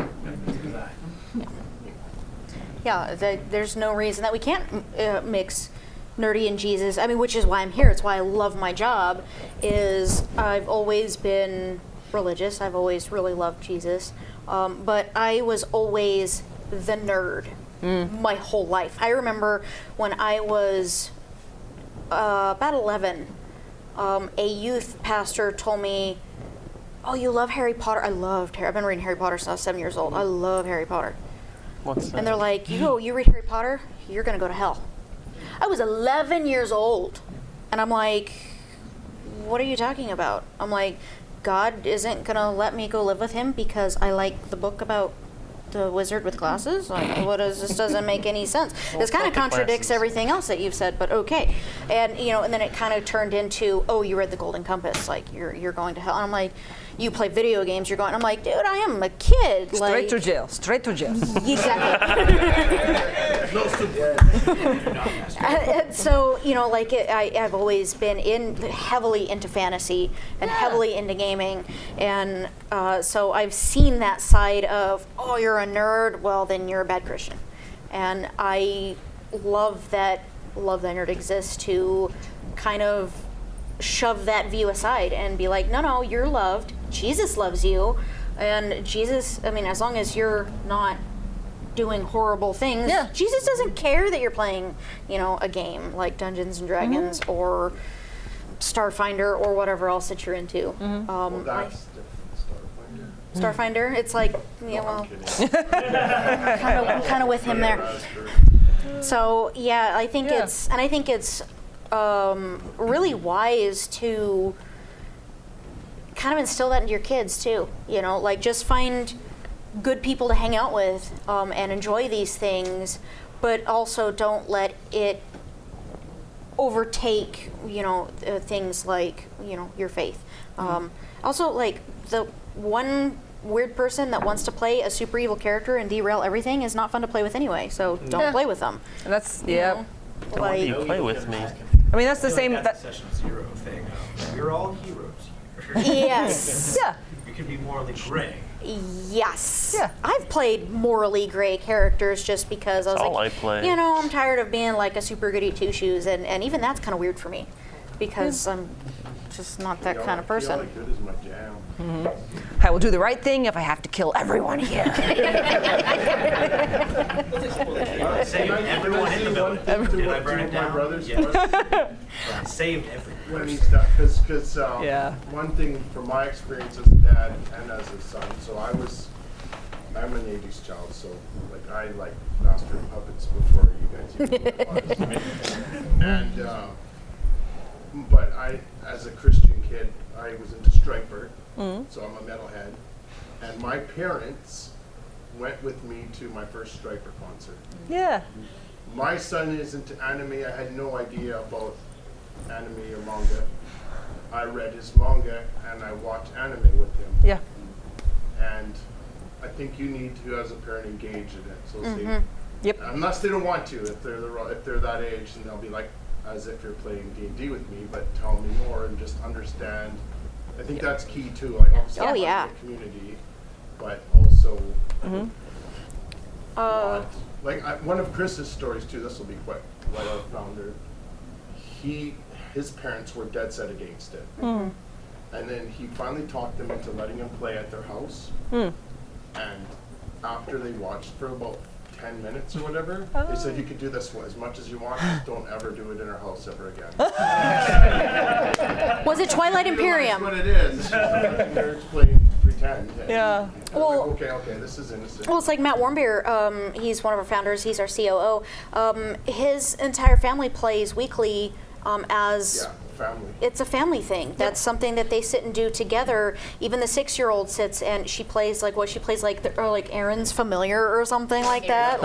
There's no reason that we can't mix nerdy and Jesus. I mean, which is why I'm here. It's why I love my job, is I've always been religious. I've always really loved Jesus. But I was always the nerd. My whole life. I remember when I was about 11, a youth pastor told me, oh, you love Harry Potter? I loved Harry. I've been reading Harry Potter since I was 7 years old. I love Harry Potter. What's that? And they're like, you read Harry Potter? You're going to go to hell. I was 11 years old. And I'm like, what are you talking about? I'm like, God isn't going to let me go live with him because I like the book about the wizard with glasses? Like, this doesn't make any sense. This kind of contradicts everything else that you've said, but okay. And and then it kind of turned into, oh, you read the Golden Compass, like you're going to hell. And I'm like, you play video games, you're going. I'm like, dude, I am a kid. Straight to jail. Straight to jail. Exactly. And so I've always been heavily into fantasy and heavily into gaming, and so I've seen that side of, oh, you're a nerd, well then you're a bad Christian. And I love that Love Thy Nerd exists to kind of shove that view aside and be like, no, you're loved. Jesus loves you. And Jesus, I mean, as long as you're not doing horrible things, Jesus doesn't care that you're playing, a game like Dungeons and Dragons or Starfinder or whatever else that you're into. Well, that's Starfinder, it's like, kind of with him there. So I think it's really wise to kind of instill that into your kids too. Just find good people to hang out with and enjoy these things, but also don't let it overtake things like your faith. Also, like, the one weird person that wants to play a super evil character and derail everything is not fun to play with anyway, so don't play with them. And that's Why do you play with me? I mean, that's the same. That session 0 thing. We're all heroes here. Yes. You can be morally gray. Yes. Yeah. I've played morally gray characters just because I was I play. I'm tired of being like a super goody two shoes, and even that's kind of weird for me. because I'm just not that kind of person. Chaotic good is my jam. I will do the right thing if I have to kill everyone here. Saved everyone in the building. Did I burn it down? My brothers Saved everyone. when he's done, because one thing from my experience as a dad and as a son, so I'm an 80s child, so like I like master puppets before you guys even knew what it was. And but I, as a Christian kid, I was into Striper, so I'm a metalhead, and my parents went with me to my first Striper concert. Yeah. My son is into anime. I had no idea about anime or manga. I read his manga and I watched anime with him. Yeah. And I think you need to, as a parent, engage in it. So Yep. unless they don't want to, if they're that age, then they'll be like, as if you're playing D&D with me, but tell me more and just understand. I think that's key too. Like, obviously, the community, but also. One of Chris's stories too. This will be quick. Like our founder, his parents were dead set against it, and then he finally talked them into letting him play at their house. And after they watched for about 10 minutes or whatever, they said, you could do this as much as you want, just don't ever do it in our house ever again. Was it Twilight Imperium? That's what it is. They're playing pretend. Yeah. Well, okay, this is innocent. Well, it's like Matt Warmbier, he's one of our founders, he's our COO. His entire family plays weekly as... family. It's a family thing. That's something that they sit and do together. Even the 6-year-old sits and she plays like Aaron's Familiar or something like that.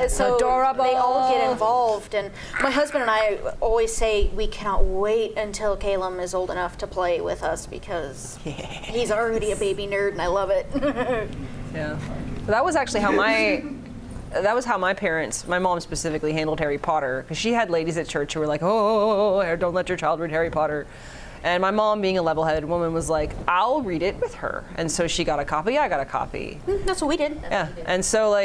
So adorable. They all get involved. And my husband and I always say we cannot wait until Caleb is old enough to play with us because he's already a baby nerd and I love it. Yeah. That was actually how my parents, my mom specifically, handled Harry Potter, because she had ladies at church who were like, oh, don't let your child read Harry Potter. And my mom, being a level-headed woman, was like, I'll read it with her. And so she got a copy, I got a copy. That's what we did. Yeah. And so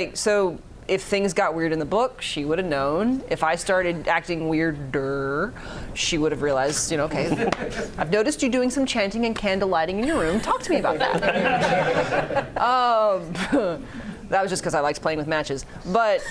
if things got weird in the book, she would have known. If I started acting weirder, she would have realized, okay, I've noticed you doing some chanting and candle lighting in your room. Talk to me about that. That was just because I liked playing with matches. But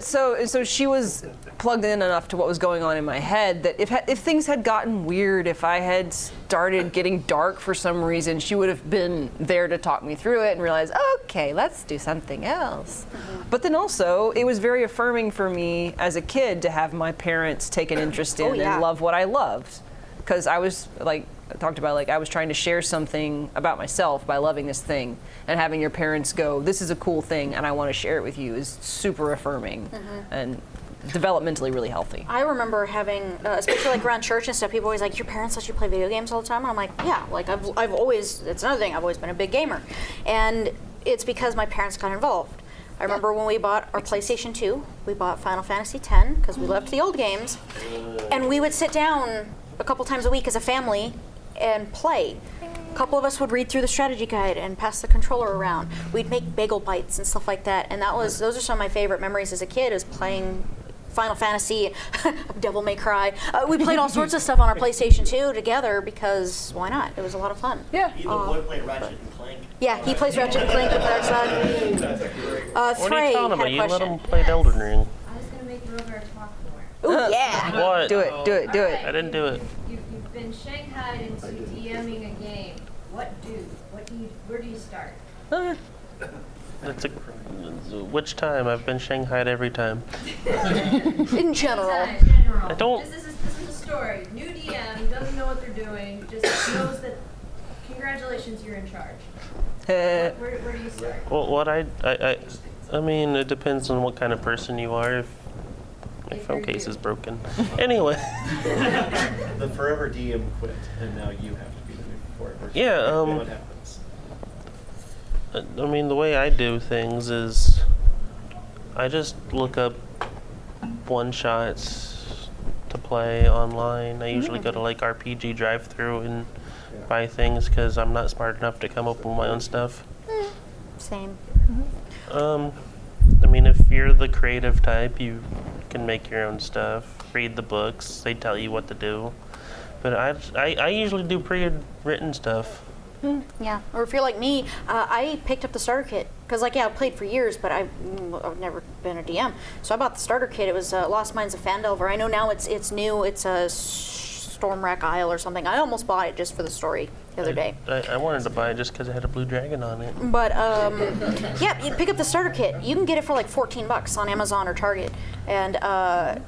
so she was plugged in enough to what was going on in my head that if things had gotten weird, if I had started getting dark for some reason, she would have been there to talk me through it and realize, okay, let's do something else. But then also, it was very affirming for me as a kid to have my parents take an interest in and love what I loved. Because I was I talked about, I was trying to share something about myself by loving this thing, and having your parents go, this is a cool thing and I want to share it with you, is super affirming and developmentally really healthy. I remember having, especially around church and stuff, people always like, your parents let you play video games all the time? And I'm like, yeah, I've always, it's another thing, I've always been a big gamer. And it's because my parents got involved. I remember when we bought our PlayStation 2, we bought Final Fantasy X because we loved the old games, and we would sit down a couple times a week as a family and play. A couple of us would read through the strategy guide and pass the controller around. We'd make bagel bites and stuff like that, and those are some of my favorite memories as a kid, is playing Final Fantasy, Devil May Cry. We played all sorts of stuff on our PlayStation 2 together because why not? It was a lot of fun. Yeah. Either boy played Ratchet and Clank. Yeah, he plays Ratchet and Clank with our son. What are you talking about? You let him play Yes. Elden Ring. I was going to make Rover talk more. Ooh, yeah. What? Do it. Alright. I didn't do it. You've been shanghaied into DMing a game. Where do you start? Which time? I've been shanghaied every time. In general. I don't. This is the story. New DM doesn't know what they're doing. Just knows that. Congratulations, you're in charge. Where do you start? Well, I mean, it depends on what kind of person you are. If my phone case is broken. Anyway. The forever DM quit, and now you have to be the new forward person. Yeah. What happens? I mean, the way I do things is I just look up one-shots to play online. I usually go to RPG drive-through and buy things because I'm not smart enough to come up with my own stuff. Same. I mean, if you're the creative type, you can make your own stuff, read the books, they tell you what to do. But I usually do pre-written stuff. Yeah, or if you're like me, I picked up the starter kit because, like, I played for years, but I've never been a DM. So I bought the starter kit. It was Lost Mines of Phandelver. I know now it's new. It's a Stormwreck Isle or something. I almost bought it just for the story the other day. I wanted to buy it just because it had a blue dragon on it. But yeah, you pick up the starter kit. You can get it for like $14 on Amazon or Target, and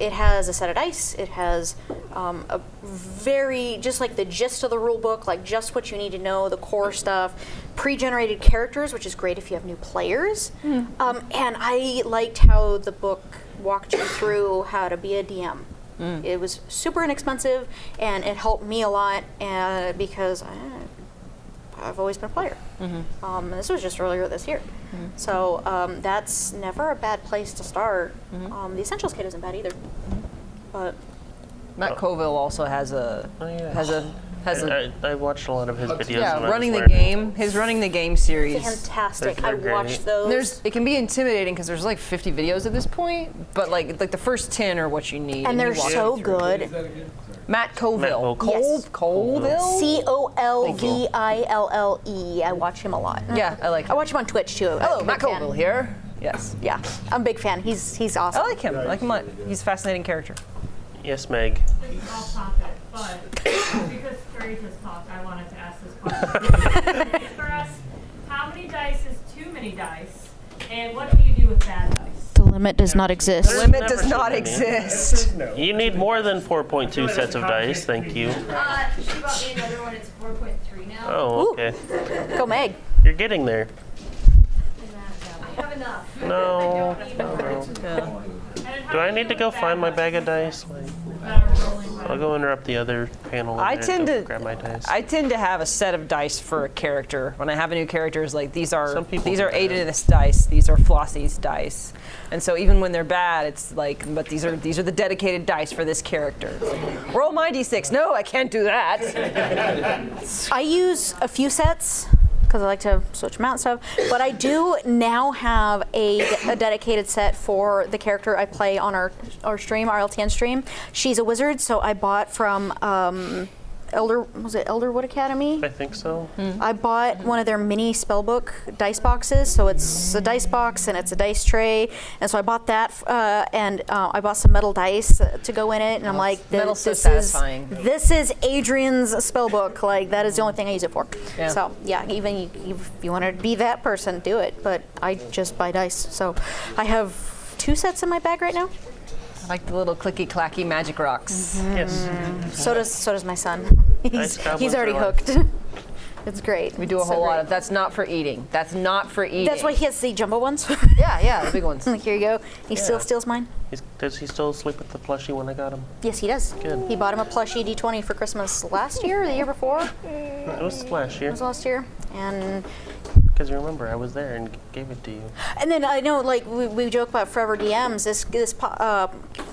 it has a set of dice. It has a very just like the gist of the rule book, like just what you need to know, the core stuff, pre-generated characters, which is great if you have new players. And I liked how the book walked you through how to be a DM. It was super inexpensive, and it helped me a lot because I've always been a player. This was just earlier this year. So that's never a bad place to start. The Essentials kit isn't bad either. But Matt Colville also has a I watched a lot of his videos. Yeah, running the game. His running the game series. Fantastic. I watched those. It can be intimidating because there's like 50 videos at this point, but like the first 10 are what you need. And they're so good. Matt Colville. Colville? C-O-L-V-I-L-L-E. I watch him a lot. Yeah, I like him. I watch him on Twitch too. Hello, Matt Colville here. Yes. Yeah, I'm a big fan. He's awesome. I like him. I like him. He's a fascinating character. Yes, Meg. This is off topic, but because Sturry just talked, I wanted to ask this question. For us, how many dice is too many dice, and what do you do with bad dice? The limit does not exist. The limit does not exist. You need more than 4.2 sets of dice, thank you. She bought me another one. It's 4.3 now. Oh, okay. Go Meg. You're getting there. I have enough. No. Do I need to go find my bag of dice? I'll go interrupt the other panel. I tend to grab my dice. I tend to have a set of dice for a character. When I have a new character, it's like these are Aiden's dice, these are Flossie's dice, and so even when they're bad, it's like, but these are the dedicated dice for this character. Roll my d6. No, I can't do that. I use a few sets because I like to switch them out and stuff. But I do now have a dedicated set for the character I play on our stream, our LTN stream. She's a wizard, so I bought from Elderwood Academy? I think so. I bought one of their mini spellbook dice boxes, so it's a dice box and it's a dice tray, and so I bought that, and I bought some metal dice to go in it, and I'm like, this is Adrian's spellbook. Like, that is the only thing I use it for. Yeah. So yeah, even if you want to be that person, do it. But I just buy dice. So I have 2 sets in my bag right now. I like the little clicky clacky magic rocks. Yes. So does my son. He's already hooked. It's great. We do a whole lot of. That's not for eating. That's not for eating. That's why he has the jumbo ones. Yeah, the big ones. Here you go. He still steals mine. Does he still sleep with the plushie when I got him? Yes, he does. Good. He bought him a plushie D20 for Christmas last year or the year before. It was last year. It was last year, and. Because you remember, I was there and gave it to you. And then I know, like, we joke about Forever DMs. This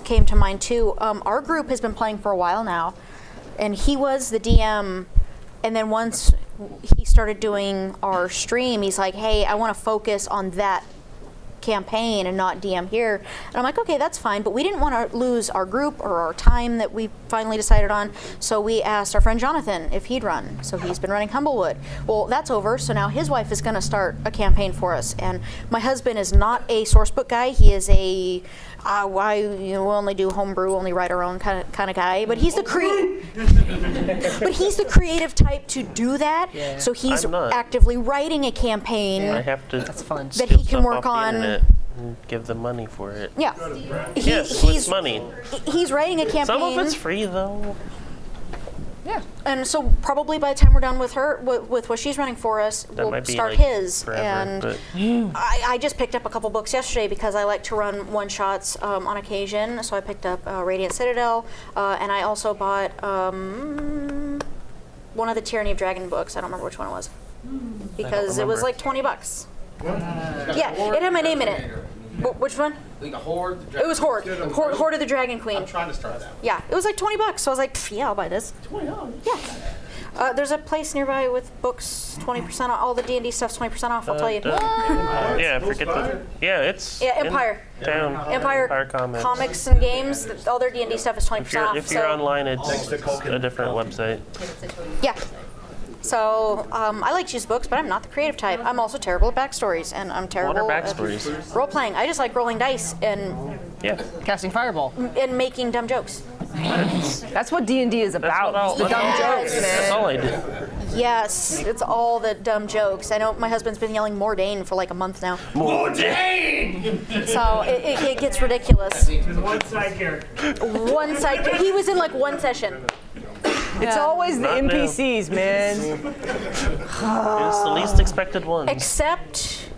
came to mind too. Our group has been playing for a while now, and he was the DM. And then once he started doing our stream, he's like, "Hey, I want to focus on that campaign and not DM here." And I'm like, "Okay, that's fine." But we didn't want to lose our group or our time that we finally decided on. So we asked our friend Jonathan if he'd run. So he's been running Humblewood. Well, that's over. So now his wife is going to start a campaign for us. And my husband is not a sourcebook guy. He is a we'll only do homebrew, only write our own kind of guy. But he's the creative type to do that. Yeah. So he's actively writing a campaign. I have to. That's fun. That he can work on. And give them money for it. Yeah. He's money. He's writing a campaign. Some of it's free though. Yeah. And so probably by the time we're done with her, with what she's running for us, we'll start his. Forever, and I just picked up a couple books yesterday because I like to run one-shots on occasion. So I picked up Radiant Citadel, and I also bought one of the Tyranny of Dragon books. I don't remember which one it was. Because it was like $20. Yeah, it had my name in it. Which one? Like a Horde? It was Horde. Horde of the Dragon Queen. I'm trying to start that one. Yeah, it was like $20. So I was like, yeah, I'll buy this. $20? Yeah. There's a place nearby with books 20% off. All the D&D stuff's 20% off. I'll tell you. Yeah, forget that. Yeah, it's Empire. Empire Comics and games. All their D&D stuff is 20% off. If you're online, it's a different website. Yeah. So I like to use books, but I'm not the creative type. I'm also terrible at backstories, and I'm terrible What are backstories? at role playing. I just like rolling dice and casting fireball and making dumb jokes. That's what D&D is about. The dumb jokes, man. That's all I do. Yes, it's all the dumb jokes. I know my husband's been yelling Mordain for like a month now. Mordain! So it gets ridiculous. One side character. One side. He was in like one session. It's always the Not NPCs, man. It's the least expected ones. Except,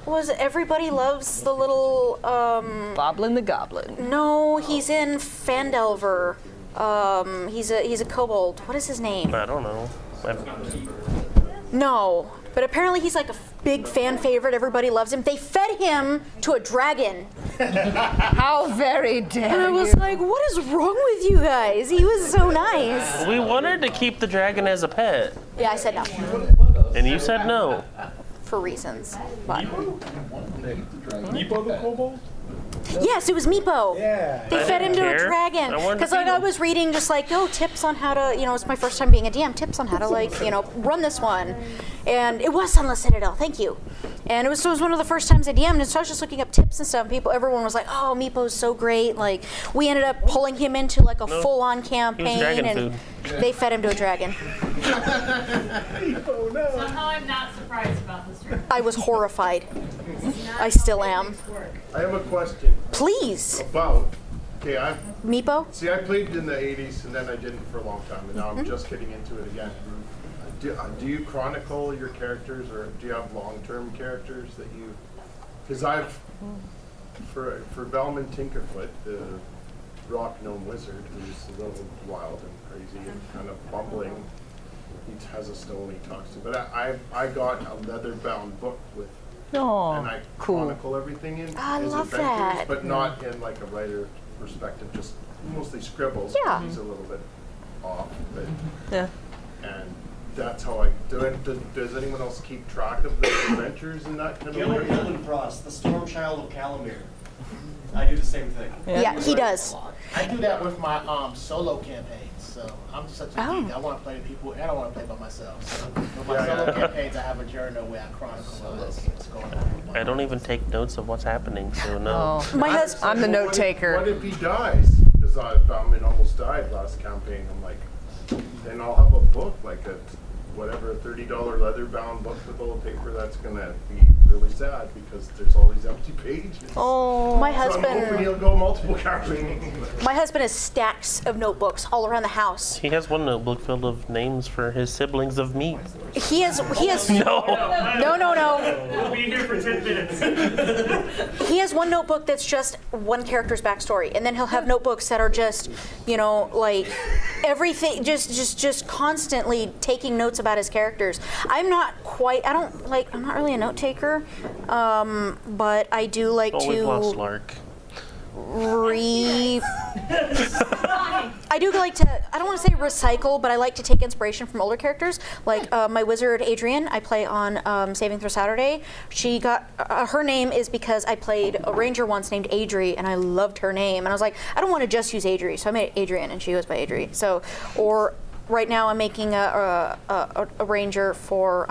everybody loves the little Boblin the Goblin. No, he's in Phandelver. He's a kobold. What is his name? I don't know. No, but apparently he's like a big fan favorite. Everybody loves him. They fed him to a dragon. How very dare And I was like, what is wrong with you guys? He was so nice. We wanted to keep the dragon as a pet. Yeah, I said no. And you said no. For reasons. But. Meepo the kobold? Yes, it was Meepo. Yeah. They fed him to a dragon. Because I was reading just like, tips on how to, it's my first time being a DM, tips on how to run this one. And it was Sunless Citadel, thank you. And it was one of the first times I DM'd, and so I was just looking up tips and stuff. Everyone was like, oh, Meepo's so great. Like, we ended up pulling him into like a full-on campaign, and they fed him to a dragon. Oh, no. Somehow I'm not surprised about this room. I was horrified. I still am. I have a question. Please. Meepo? See, I played in the 80s, and then I didn't for a long time, and now I'm just getting into it again. Do you chronicle your characters, or do you have long-term characters that you... Because for Bellman Tinkerfoot, the rock gnome wizard, who's a little wild and crazy and kind of bumbling, he has a stone he talks to, but I got a leather-bound book with, and I chronicle everything in his adventures, that. but not in like a writer perspective, just mostly scribbles. Yeah. He's a little bit off, but and that's how I do it. Does anyone else keep track of the adventures in that kind of way? Gildenfrost, the storm child of Calamir. I do the same thing. Yeah, he does. I do that with my solo campaigns. So I'm such a geek. I want to play with people, and I want to play by myself. So with my solo campaigns, I have a journal where I chronicle what's going on. I don't even take notes of what's happening, so no. My husband. I'm the note taker. What if he dies? Because Bauman almost died last campaign. I'm like, then I'll have a book, like a $30 leather-bound book with old paper. That's gonna be really sad because there's all these empty pages. Oh, my husband. So I'm hoping he'll go multiple campaigns. My husband has stacks of notebooks all around the house. He has one notebook filled of names for his siblings of me. He has. No. We'll be here for 10 minutes. He has one notebook that's just one character's backstory, and then he'll have notebooks that are just, like everything, just constantly taking notes about his characters. I'm not really a note taker, but I do like to. We've lost Lark. I do like to, I don't want to say recycle, but I like to take inspiration from older characters. Like my wizard Adrian, I play on Saving Throw Saturday. She got, her name is because I played a ranger once named Adri, and I loved her name. And I was like, I don't want to just use Adri, so I made Adrian, and she goes by Adri. So, or right now I'm making a ranger for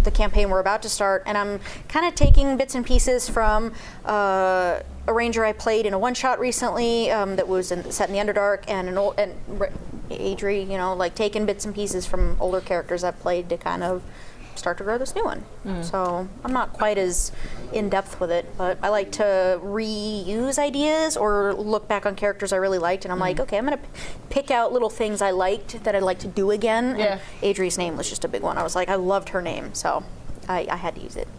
the campaign we're about to start, and I'm kind of taking bits and pieces from a ranger I played in a one-shot recently that was set in the Underdark, and Adri, like taking bits and pieces from older characters I've played to kind of start to grow this new one. So I'm not quite as in-depth with it, but I like to reuse ideas or look back on characters I really liked, and I'm like, okay, I'm going to pick out little things I liked that I'd like to do again. Yeah. And Adri's name was just a big one. I was like, I loved her name, so I had to use it.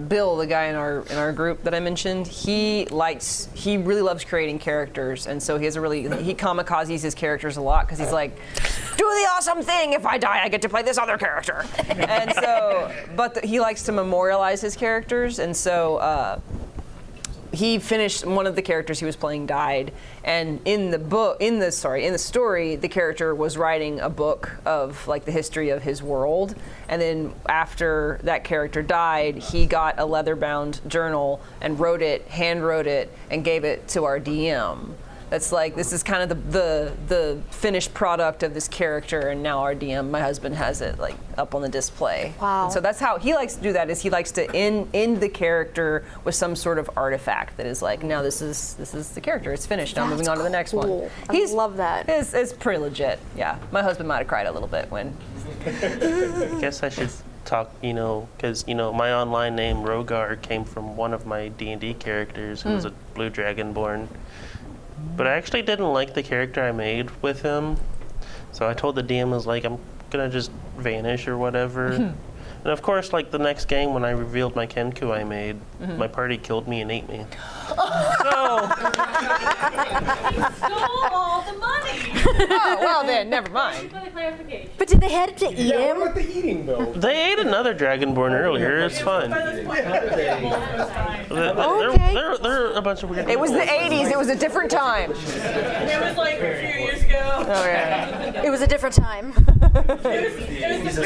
Bill, the guy in our group that I mentioned, he really loves creating characters, and so he kamikazes his characters a lot because he's like, do the awesome thing. If I die, I get to play this other character. And so, he likes to memorialize his characters, and so he finished one of the characters he was playing died, and in the story, the character was writing a book of like the history of his world, and then after that character died, he got a leather-bound journal and hand wrote it, and gave it to our DM. That's like, this is kind of the finished product of this character, and now our DM, my husband, has it like up on the display. Wow. And so that's how he likes to do that, is he likes to end the character with some sort of artifact that is like, now this is the character, it's finished, now moving on to the next one. I love that. It's pretty legit, yeah. My husband might have cried a little bit when... I guess I should talk, because, my online name, Rogar, came from one of my D&D characters who was a blue dragonborn. But I actually didn't like the character I made with him. So I told the DM, I was like, I'm going to just vanish or whatever. And of course, like the next game when I revealed my Kenku I made, my party killed me and ate me. So... Stole all the money! Oh, well then, never mind. For the clarification. But did they have to eat him? What about the eating though? They ate another dragonborn earlier. It's fun. They're a bunch of weird It was the people. 80s, it was a different time. It was like a few years ago. Oh yeah. It was a different time. It was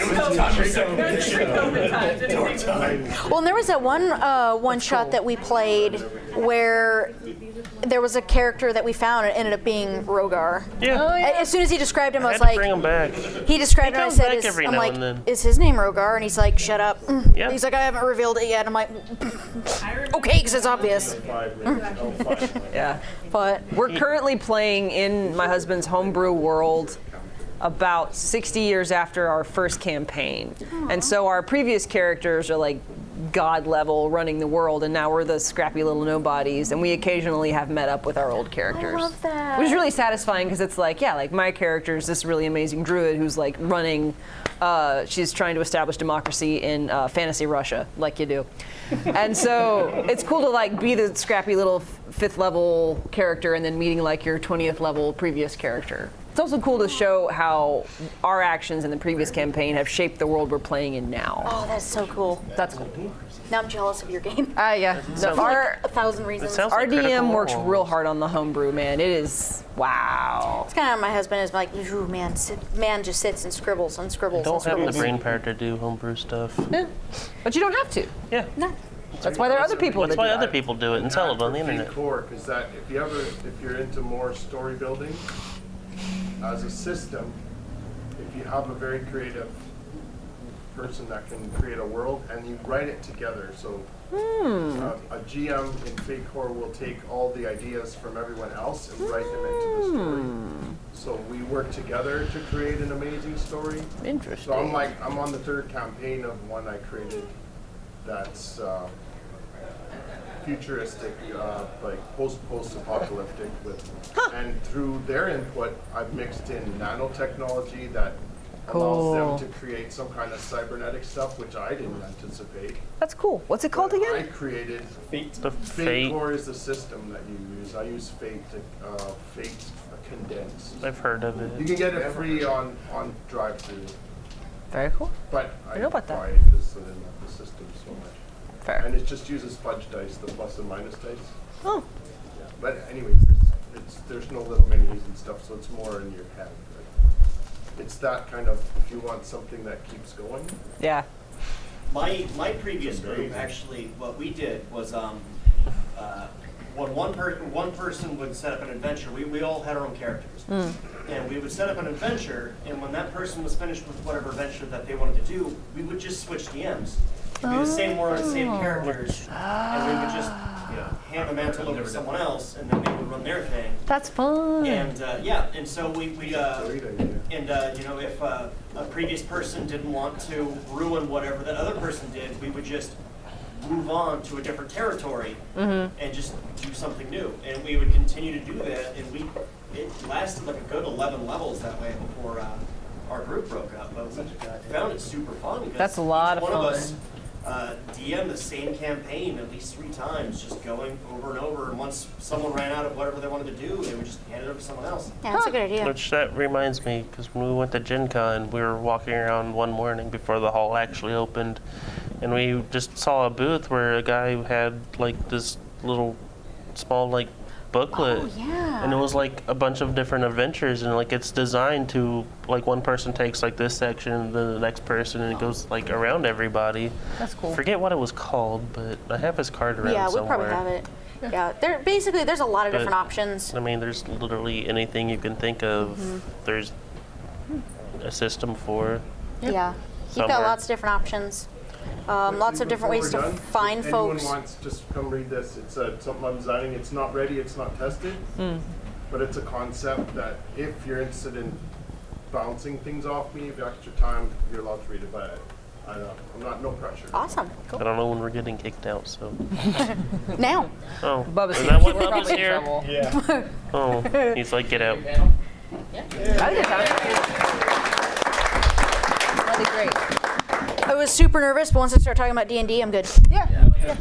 pre-COVID times. Well, and there was that one shot that we played where there was a character that we found and it ended up being Rogar. Yeah. Oh, yeah. As soon as he described him, I I was had to like, bring him back. he described him, and I comes said, back every I'm now like, and then. is his name Rogar? And he's like, shut up. Yeah. He's like, I haven't revealed it yet. I'm like, okay, because it's obvious. Yeah. But We're currently playing in my husband's homebrew world about 60 years after our first campaign. And so our previous characters are like god level running the world, and now we're the scrappy little nobodies, and we occasionally have met up with our old characters. I love that. Which is really satisfying, because it's like, yeah, like my character is this really amazing druid who's like running, she's trying to establish democracy in fantasy Russia, like you do. And so it's cool to like be the scrappy little 5th level character and then meeting like your 20th level previous character. It's also cool to show how our actions in the previous campaign have shaped the world we're playing in now. oh, that's so cool. That's cool. Now I'm jealous of your game. Yeah. For like 1,000 reasons. sounds Our like Critical DM works Role. real hard on the homebrew, man. It is, wow. It's kind of my husband is like, ooh, man, man just sits and scribbles and scribbles Don't and have scribbles. the brain power to do homebrew stuff. Yeah. But you don't have to. Yeah. No. That's why there are other people That's that why do other that. people do it and sell it on the internet. Core, because that if you're into more story building as a system, if you have a very creative person that can create a world and you write it together, so a GM in Fate Core will take all the ideas from everyone else and write them into the story. So we work together to create an amazing story. Interesting. So I'm on the 3rd campaign of one I created that's futuristic, like post-apocalyptic, and through their input, I've mixed in nanotechnology that allows them to create some kind of cybernetic stuff, which I didn't anticipate. That's cool. What's it called again? I created The Fate Core is the system that you use. I use Fate to Fate Condense. I've heard of You it. can get it free on drive-through, Very cool. but I know about that. buy it because I didn't love the system so much. Fair. And it just uses fudge dice, the plus and minus dice. Oh. Yeah. But anyways, there's no little menus and stuff, so it's more in your head. It's that kind of, if you want something that keeps going. Yeah. My previous group, actually, what we did was when one person would set up an adventure, we all had our own characters. And we would set up an adventure, and when that person was finished with whatever adventure that they wanted to do, we would just switch DMs. It would be the same words, same characters, and we would just hand the mantle over to someone else, and then they would run their thing. That's fun. And and so if a previous person didn't want to ruin whatever that other person did, we would just move on to a different territory and just do something new. And we would continue to do that, and it lasted like a good 11 levels that way before our group broke up. But we found it super fun. Because That's a lot of one fun. of us DM the same campaign at least 3 times, just going over and over. And once someone ran out of whatever they wanted to do, they would just hand it over to someone else. Yeah, that's a good idea. Which that reminds me, because when we went to Gen Con, we were walking around one morning before the hall actually opened, and we just saw a booth where a guy had like this little small like booklet. Oh, yeah. And it was like a bunch of different adventures, and like it's designed to like one person takes like this section, and then the next person, and it goes like around everybody. That's cool. Forget what it was called, but I have his card around Yeah, we somewhere. probably have it. Yeah, there's a lot of different options. I mean, there's literally anything you can think of. There's a system for. Yeah, you've got lots of different options. Lots of different ways to find folks. Anyone wants, just come read this. It's something I'm designing. It's not ready. It's not tested. But it's a concept that if you're interested in bouncing things off me, if you have extra time, you're allowed to read it. But I'm not, no pressure. Awesome. Cool. I don't know when we're getting kicked out, so. Now. Oh, Bubba's is here. that what We're Bubba's probably in here? trouble. Yeah. Oh, he's like, get out. I think it's really great. I was super nervous, but once I started talking about D&D, I'm good. Yeah.